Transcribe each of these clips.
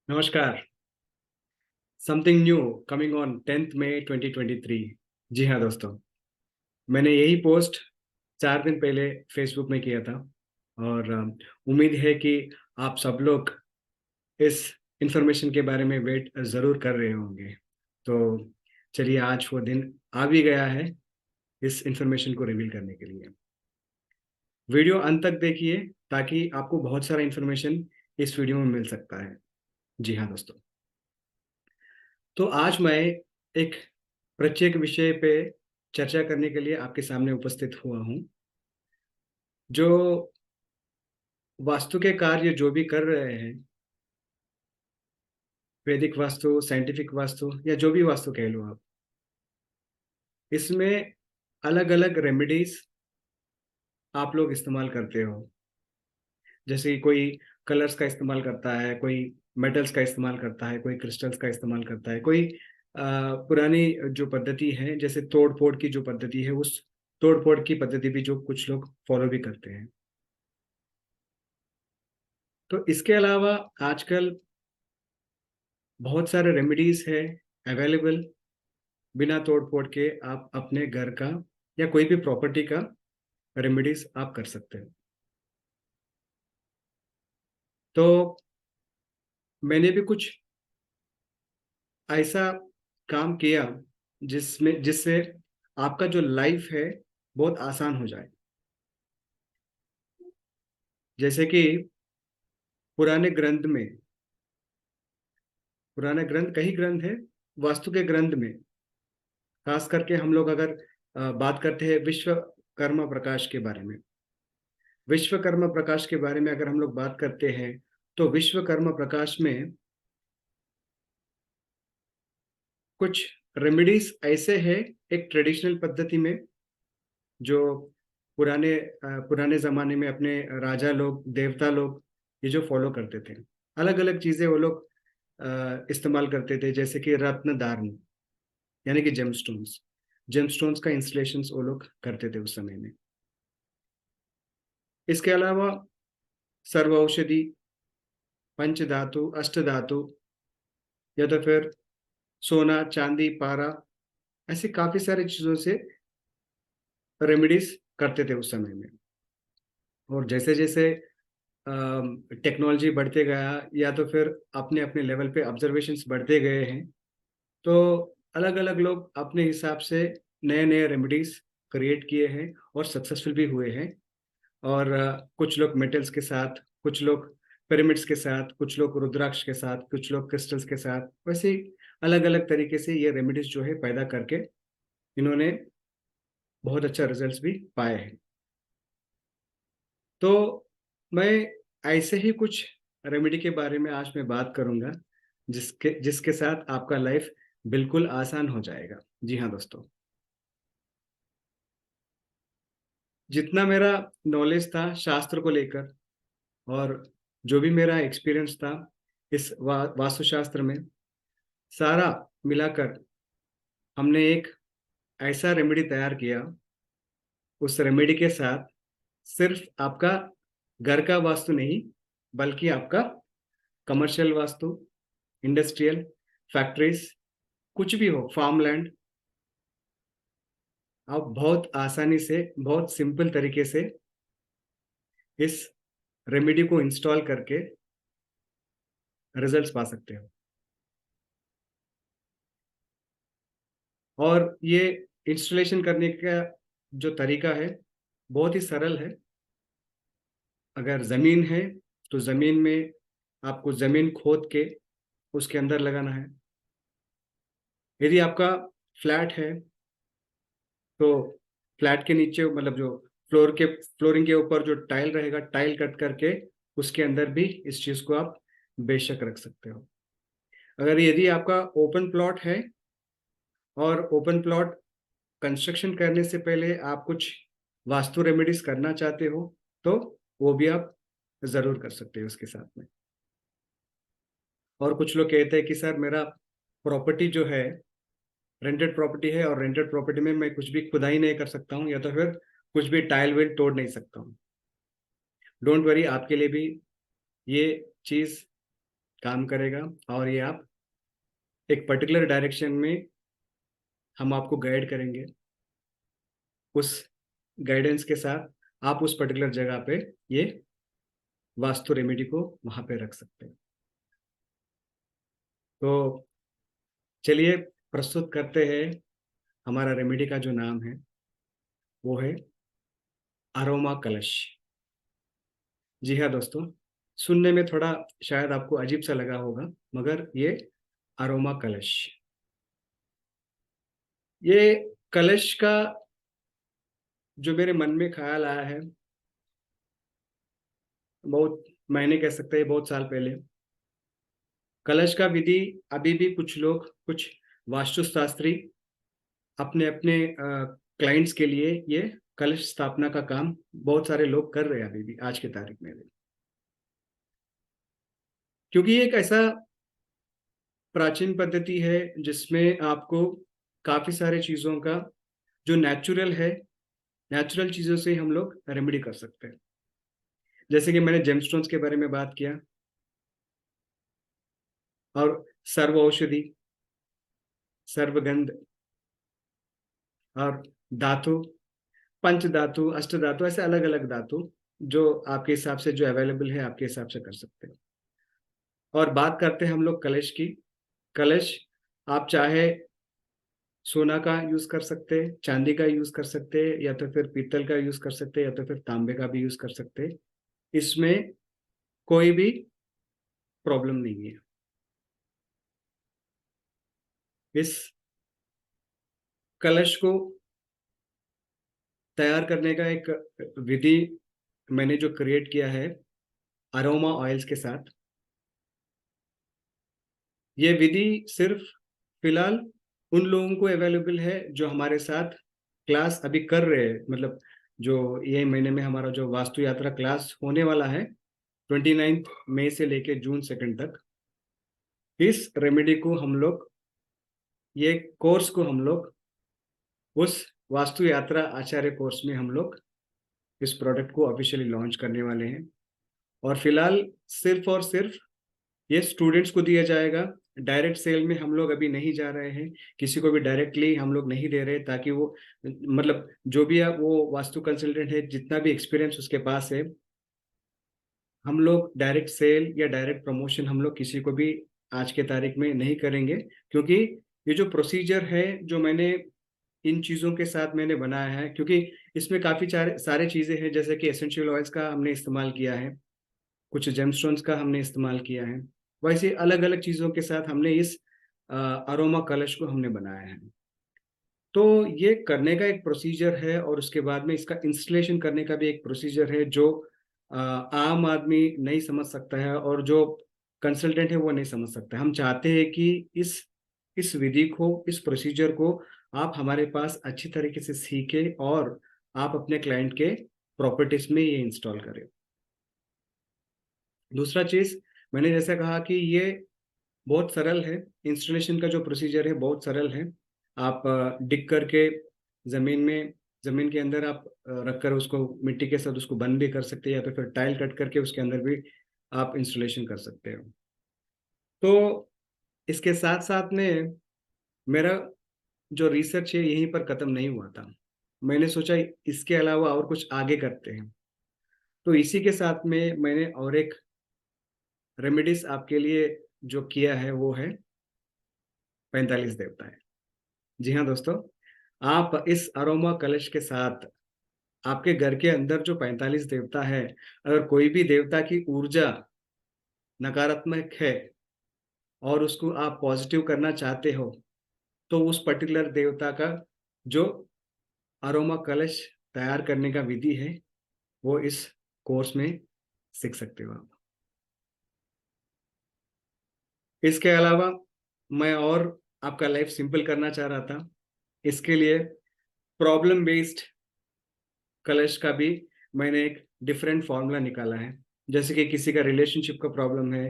नमस्कार। Something new coming on 10th मई 2023। जी हाँ दोस्तों, मैंने यही पोस्ट 4 दिन पहले फेसबुक में किया था और उम्मीद है कि आप सब लोग इस इंफॉर्मेशन के बारे में वेट ज़रूर कर रहे होंगे। तो चलिए, आज वो दिन आ भी गया है इस इंफॉर्मेशन को रिवील करने के लिए। वीडियो अंत तक देखिए ताकि आपको बहुत सारा इंफॉर्मेशन इस वीडियो में मिल सकता है। जी हाँ दोस्तों, तो आज मैं एक प्रत्येक विषय पे चर्चा करने के लिए आपके सामने उपस्थित हुआ हूँ। जो वास्तु के कार्य जो भी कर रहे हैं, वैदिक वास्तु, साइंटिफिक वास्तु या जो भी वास्तु कह लो आप, इसमें अलग अलग रेमेडीज आप लोग इस्तेमाल करते हो। जैसे कि कोई कलर्स का इस्तेमाल करता है, कोई मेटल्स का इस्तेमाल करता है, कोई क्रिस्टल्स का इस्तेमाल करता है, कोई पुरानी जो पद्धति है, जैसे तोड़ फोड़ की जो पद्धति है, उस तोड़ फोड़ की पद्धति भी जो कुछ लोग फॉलो भी करते हैं। तो इसके अलावा आजकल बहुत सारे रेमेडीज है अवेलेबल। बिना तोड़ फोड़ के आप अपने घर का या कोई भी प्रॉपर्टी का रेमेडीज आप कर सकते हैं। तो मैंने भी कुछ ऐसा काम किया जिससे आपका जो लाइफ है बहुत आसान हो जाए। जैसे कि पुराने ग्रंथ में, पुराने ग्रंथ, कई ग्रंथ है वास्तु के ग्रंथ में, खास करके हम लोग अगर बात करते हैं विश्वकर्मा प्रकाश के बारे में। विश्वकर्मा प्रकाश के बारे में अगर हम लोग बात करते हैं, तो विश्वकर्मा प्रकाश में कुछ रेमेडीज ऐसे हैं, एक ट्रेडिशनल पद्धति में, जो पुराने जमाने में अपने राजा लोग, देवता लोग ये जो फॉलो करते थे। अलग अलग चीजें वो लोग इस्तेमाल करते थे, जैसे कि रत्न धारण, यानी कि जेमस्टोन्स। जेमस्टोन्स का इंस्टॉलेशन वो लोग करते थे उस समय में। इसके अलावा सर्व औषधि, पंचधातु, अष्टधातु, या तो फिर सोना, चांदी, पारा, ऐसी काफी सारी चीजों से रेमेडीज करते थे उस समय में। और जैसे जैसे टेक्नोलॉजी बढ़ते गया, या तो फिर अपने अपने लेवल पे ऑब्जर्वेशंस बढ़ते गए हैं, तो अलग अलग लोग अपने हिसाब से नए नए रेमेडीज क्रिएट किए हैं और सक्सेसफुल भी हुए हैं। और कुछ लोग मेटल्स के साथ, कुछ लोग पिरामिड्स के साथ, कुछ लोग रुद्राक्ष के साथ, कुछ लोग क्रिस्टल्स के साथ, वैसे अलग अलग तरीके से ये रेमेडीज जो है पैदा करके इन्होंने बहुत अच्छा रिजल्ट्स भी पाए हैं। तो मैं ऐसे ही कुछ रेमेडी के बारे में आज मैं बात करूंगा, जिसके जिसके साथ आपका लाइफ बिल्कुल आसान हो जाएगा। जी हाँ दोस्तों, जितना मेरा नॉलेज था शास्त्र को लेकर, और जो भी मेरा एक्सपीरियंस था इस वास्तुशास्त्र में, सारा मिलाकर हमने एक ऐसा रेमेडी तैयार किया। उस रेमेडी के साथ सिर्फ आपका घर का वास्तु नहीं, बल्कि आपका कमर्शियल वास्तु, इंडस्ट्रियल, फैक्ट्रीज, कुछ भी हो, फार्म लैंड, आप बहुत आसानी से, बहुत सिंपल तरीके से इस रेमेडी को इंस्टॉल करके रिजल्ट्स पा सकते हो। और ये इंस्टॉलेशन करने का जो तरीका है बहुत ही सरल है। अगर ज़मीन है तो ज़मीन में आपको ज़मीन खोद के उसके अंदर लगाना है। यदि आपका फ्लैट है तो फ्लैट के नीचे, मतलब जो फ्लोरिंग के ऊपर जो टाइल रहेगा, टाइल कट करके उसके अंदर भी इस चीज़ को आप बेशक रख सकते हो। अगर यदि आपका ओपन प्लॉट है और ओपन प्लॉट कंस्ट्रक्शन करने से पहले आप कुछ वास्तु रेमेडीज करना चाहते हो, तो वो भी आप ज़रूर कर सकते हो उसके साथ में। और कुछ लोग कहते हैं कि सर, मेरा प्रॉपर्टी जो है रेंटेड प्रॉपर्टी है, और रेंटेड प्रॉपर्टी में मैं कुछ भी खुदाई नहीं कर सकता हूँ, या तो फिर कुछ भी टाइल वेल तोड़ नहीं सकता हूँ। डोंट वरी, आपके लिए भी ये चीज़ काम करेगा, और ये आप एक पर्टिकुलर डायरेक्शन में हम आपको गाइड करेंगे। उस गाइडेंस के साथ आप उस पर्टिकुलर जगह पे ये वास्तु रेमेडी को वहां पे रख सकते हैं। तो चलिए प्रस्तुत करते हैं। हमारा रेमेडी का जो नाम है वो है अरोमा कलश। जी हाँ दोस्तों, सुनने में थोड़ा शायद आपको अजीब सा लगा होगा, मगर ये अरोमा कलश, ये कलश का जो मेरे मन में ख्याल आया है, बहुत महीने कह सकते हैं, बहुत साल पहले। कलश का विधि अभी भी कुछ लोग, कुछ वास्तुशास्त्री अपने अपने क्लाइंट्स के लिए ये कलश स्थापना का काम बहुत सारे लोग कर रहे हैं अभी भी, आज की तारीख में भी। क्योंकि ये एक ऐसा प्राचीन पद्धति है जिसमें आपको काफी सारे चीजों का जो नेचुरल है, नेचुरल चीजों से हम लोग रेमेडी कर सकते हैं। जैसे कि मैंने जेमस्टोन्स के बारे में बात किया, और सर्व औषधि, सर्वगंध, और धातु, पंच धातु, अष्ट धातु, ऐसे अलग अलग धातु जो आपके हिसाब से जो अवेलेबल है आपके हिसाब से कर सकते हैं। और बात करते हैं हम लोग कलश की। कलश आप चाहे सोना का यूज कर सकते हैं, चांदी का यूज कर सकते हैं, या तो फिर पीतल का यूज कर सकते हैं, या तो फिर तांबे का भी यूज कर सकते हैं। इसमें कोई भी प्रॉब्लम नहीं है। इस कलश को तैयार करने का एक विधि मैंने जो क्रिएट किया है अरोमा ऑयल्स के साथ। ये विधि सिर्फ फिलहाल उन लोगों को अवेलेबल है जो हमारे साथ क्लास अभी कर रहे हैं, मतलब जो ये महीने में हमारा जो वास्तु यात्रा क्लास होने वाला है 29 मई से लेके जून 2 तक। इस रेमेडी को हम लोग, ये कोर्स को हम लोग उस वास्तु यात्रा आचार्य कोर्स में हम लोग इस प्रोडक्ट को ऑफिशियली लॉन्च करने वाले हैं। और फिलहाल सिर्फ और सिर्फ ये स्टूडेंट्स को दिया जाएगा। डायरेक्ट सेल में हम लोग अभी नहीं जा रहे हैं, किसी को भी डायरेक्टली हम लोग नहीं दे रहे, ताकि वो, मतलब जो भी वो वास्तु कंसल्टेंट है, जितना भी एक्सपीरियंस उसके पास है, हम लोग डायरेक्ट सेल या डायरेक्ट प्रमोशन हम लोग किसी को भी आज के तारीख में नहीं करेंगे। क्योंकि ये जो प्रोसीजर है जो मैंने इन चीज़ों के साथ मैंने बनाया है, क्योंकि इसमें काफ़ी सारे चीज़ें हैं, जैसे कि एसेंशियल ऑयल्स का हमने इस्तेमाल किया है, कुछ जेमस्टोन्स का हमने इस्तेमाल किया है, वैसे अलग अलग चीज़ों के साथ हमने इस अरोमा कलश को हमने बनाया है। तो ये करने का एक प्रोसीजर है, और उसके बाद में इसका इंस्टॉलेशन करने का भी एक प्रोसीजर है, जो आम आदमी नहीं समझ सकता है, और जो कंसल्टेंट है वो नहीं समझ सकता है। हम चाहते हैं कि इस विधि को, इस प्रोसीजर को आप हमारे पास अच्छी तरीके से सीखें, और आप अपने क्लाइंट के प्रॉपर्टीज में ये इंस्टॉल करें। दूसरा चीज, मैंने जैसा कहा कि ये बहुत सरल है, इंस्टॉलेशन का जो प्रोसीजर है बहुत सरल है। आप डिग करके जमीन में, जमीन के अंदर आप रखकर उसको मिट्टी के साथ उसको बंद भी कर सकते हैं, या तो फिर टाइल कट करके उसके अंदर भी आप इंस्टॉलेशन कर सकते हो। तो इसके साथ साथ में मेरा जो रिसर्च है यहीं पर ख़त्म नहीं हुआ था। मैंने सोचा इसके अलावा और कुछ आगे करते हैं। तो इसी के साथ में मैंने और एक रेमेडीज आपके लिए जो किया है वो है 45 देवता है। जी हाँ दोस्तों, आप इस अरोमा कलश के साथ आपके घर के अंदर जो 45 देवता है, अगर कोई भी देवता की ऊर्जा नकारात्मक है और उसको आप पॉजिटिव करना चाहते हो, तो उस पर्टिकुलर देवता का जो अरोमा कलश तैयार करने का विधि है वो इस कोर्स में सीख सकते हो आप। इसके अलावा मैं और आपका लाइफ सिंपल करना चाह रहा था, इसके लिए प्रॉब्लम बेस्ड कलश का भी मैंने एक डिफरेंट फॉर्मूला निकाला है। जैसे कि किसी का रिलेशनशिप का प्रॉब्लम है,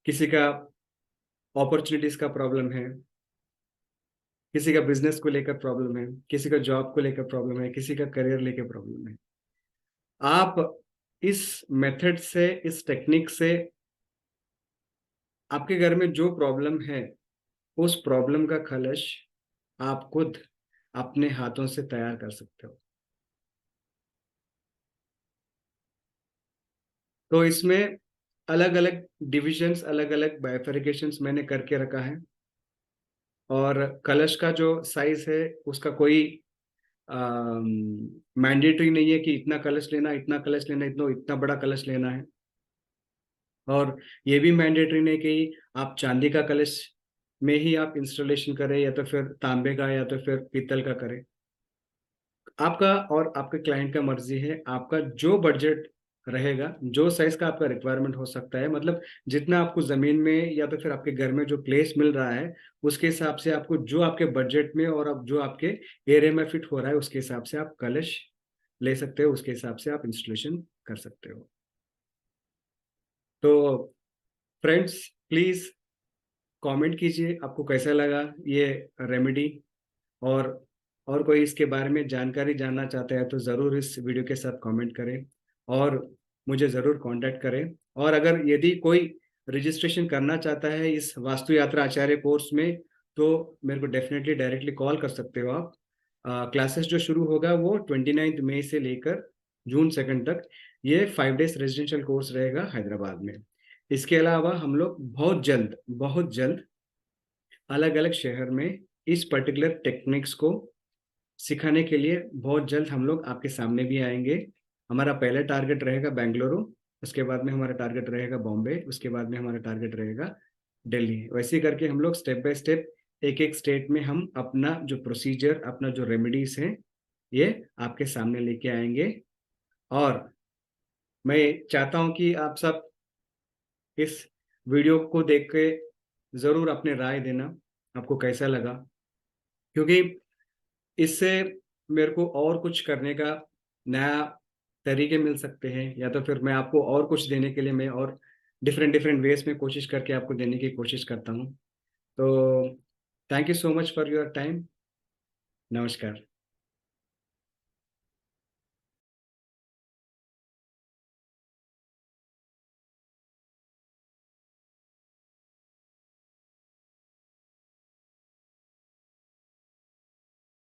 किसी का अपॉर्चुनिटीज का प्रॉब्लम है, किसी का बिजनेस को लेकर प्रॉब्लम है, किसी का जॉब को लेकर प्रॉब्लम है, किसी का करियर लेकर प्रॉब्लम है। आप इस मेथड से, इस टेक्निक से आपके घर में जो प्रॉब्लम है, उस प्रॉब्लम का कलश आप खुद अपने हाथों से तैयार कर सकते हो। तो इसमें अलग अलग डिविजन्स, अलग अलग बाइफरिकेशंस मैंने करके रखा है। और कलश का जो साइज है उसका कोई मैंडेटरी नहीं है कि इतना कलश लेना, इतना कलश लेना, इतना इतना बड़ा कलश लेना है। और ये भी मैंडेटरी नहीं कि आप चांदी का कलश में ही आप इंस्टॉलेशन करें, या तो फिर तांबे का, या तो फिर पीतल का करें। आपका और आपके क्लाइंट का मर्जी है। आपका जो बजट रहेगा, जो साइज का आपका रिक्वायरमेंट हो सकता है, मतलब जितना आपको जमीन में या तो फिर आपके घर में जो प्लेस मिल रहा है, उसके हिसाब से आपको जो आपके बजट में और अब जो आपके एरिया में फिट हो रहा है, उसके हिसाब से आप कलश ले सकते हो, उसके हिसाब से आप इंस्टॉलेशन कर सकते हो। तो फ्रेंड्स, प्लीज कमेंट कीजिए आपको कैसा लगा ये रेमेडी। और कोई इसके बारे में जानकारी जानना चाहता है तो ज़रूर इस वीडियो के साथ कमेंट करें और मुझे ज़रूर कांटेक्ट करें। और अगर यदि कोई रजिस्ट्रेशन करना चाहता है इस वास्तु यात्रा आचार्य कोर्स में, तो मेरे को डेफिनेटली डायरेक्टली कॉल कर सकते हो आप। क्लासेस जो शुरू होगा वो 29 मई से लेकर जून 2 तक, ये 5 डेज रेजिडेंशियल कोर्स रहेगा हैदराबाद में। इसके अलावा हम लोग बहुत जल्द अलग अलग शहर में इस पर्टिकुलर टेक्निक्स को सिखाने के लिए बहुत जल्द हम लोग आपके सामने भी आएंगे। हमारा पहला टारगेट रहेगा बेंगलुरु, उसके बाद में हमारा टारगेट रहेगा बॉम्बे, उसके बाद में हमारा टारगेट रहेगा दिल्ली। वैसे ही करके हम लोग स्टेप बाय स्टेप एक एक स्टेट में हम अपना जो प्रोसीजर, अपना जो रेमेडीज है, ये आपके सामने लेके आएंगे। और मैं चाहता हूँ कि आप सब इस वीडियो को देख के ज़रूर अपने राय देना, आपको कैसा लगा। क्योंकि इससे मेरे को और कुछ करने का नया तरीके मिल सकते हैं, या तो फिर मैं आपको और कुछ देने के लिए मैं और डिफरेंट डिफरेंट वेज में कोशिश करके आपको देने की कोशिश करता हूँ। तो thank you so much for your time. नमस्कार।